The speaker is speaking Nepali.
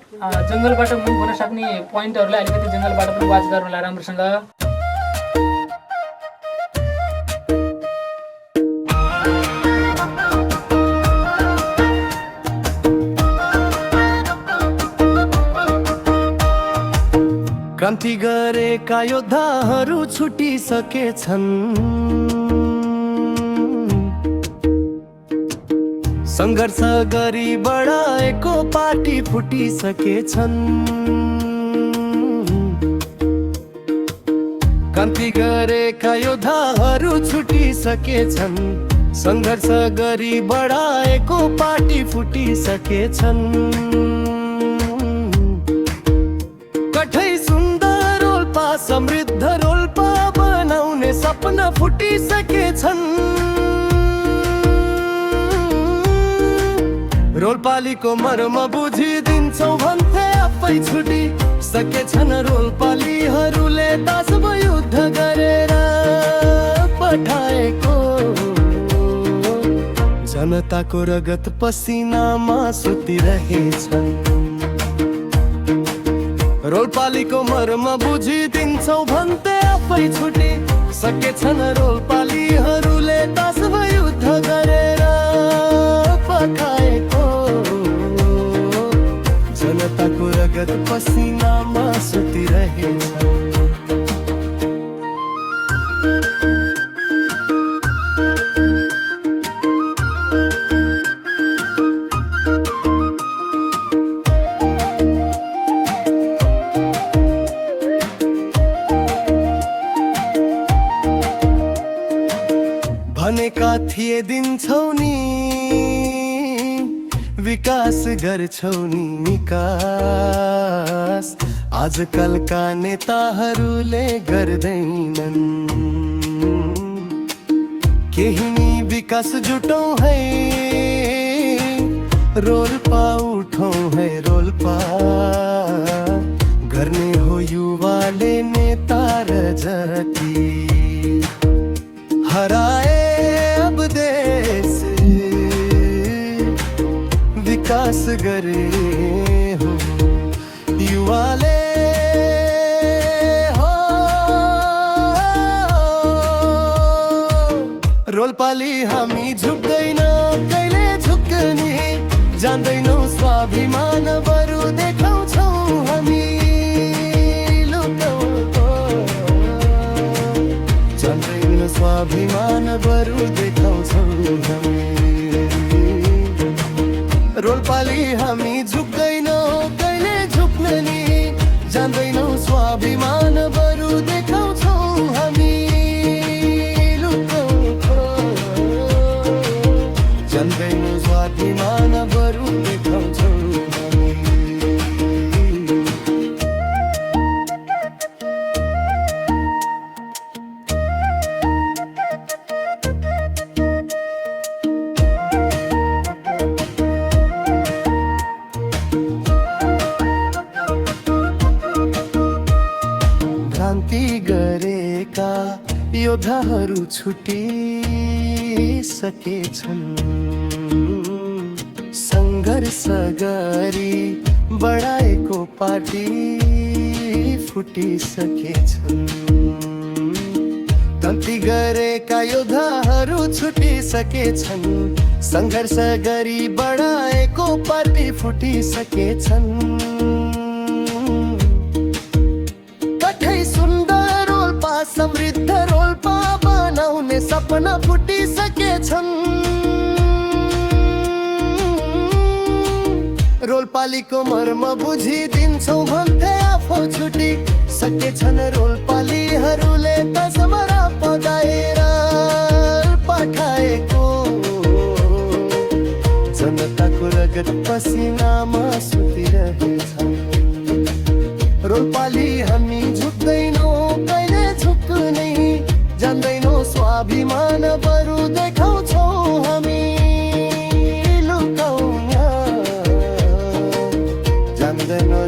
जङ्गलबाट मुभ हुन सक्ने पोइन्टहरूलाई अलिकति जङ्गलबाट पनि वाच गरौँ होला राम्रोसँग। क्रान्ति गरेका योद्धाहरू छुटिसकेछन्, सङ्घर्ष गरी बढाएको पार्टी फुटिसकेछन्। क्रान्ति गरेका योद्धाहरू छुटिसकेछन्, सङ्घर्ष गरी बढाएको पार्टी फुटिसकेछन्। कठै सुन्दर रोल्पा समृद्ध रोल्पा बनाउने सपना फुटिसकेछन्। रोल्पालीको मर्म बुझिदिन्छौ भन्थे आफै छुटिसकेछन्। रोल्पालीहरूले 10 युद्ध गरेर पठाएको जनताको रगत पसिनामा सुतिरहेछन्। रोल्पालीको मर्म बुझिदिन्छौ भन्थे आफै छुटिसकेछन्। रोल्पालीहरूले 10 युद्ध गरेर पठाएको जनताको रगत पसिनामा सुतिरहेछ। भनेका थिए दिन्छौ नि विकास गर्छौ नि विकास, आजकलका नेताहरूले गर्दैनन्। केही नि विकास जुटौ है, रोल्पा उठौ है रोल्पा, गर्ने हो युवाले नेता र जति। हराए अब देश विकास गरे हो युवाले हो। रोल्पाली हामी झुक्दैन कहिले झुक्ने, जान्दैनौ स्वाभिमान बरु देखाउँछौ हामी जान्दैनौ स्वाभिमान बरु देखाउँछौ हामी। रोल्पाली हामी झुक्दैनौ कहिले झुक्ने नि, जान्दैनौ स्वाभिमान बरु देखाउँछौ हामी जान्दैनौ स्वाभिमान बरु देखाउँछौ हामी। क्रान्ति गरेका योद्धाहरू छुटिसकेछन्, सङ्घर्ष गरी बढाएको पार्टी फुटिसकेछन्। क्रान्ति गरेका योद्धाहरू छुटिसकेछन्, सङ्घर्ष गरी बढाएको पार्टी फुटिसकेछन्। समृद्ध रोल्पा बनाउने सपना फुटिसकेछन्। रोल्पालीको मर्म बुझिदिन्छौ भन्थे आफू छुटिसकेछन्। रोल्पालीहरूले तसमरा पगाएर पठाएको जनताको रगत पसिनामा सुतिरहेछन्। रोल्पाली हामी झुक्दैनौ कहिले झुक्ने, जान्दैनौ स्वाभिमान बरु देखाउँछौ हामी लुकाउन। जान्दैनौ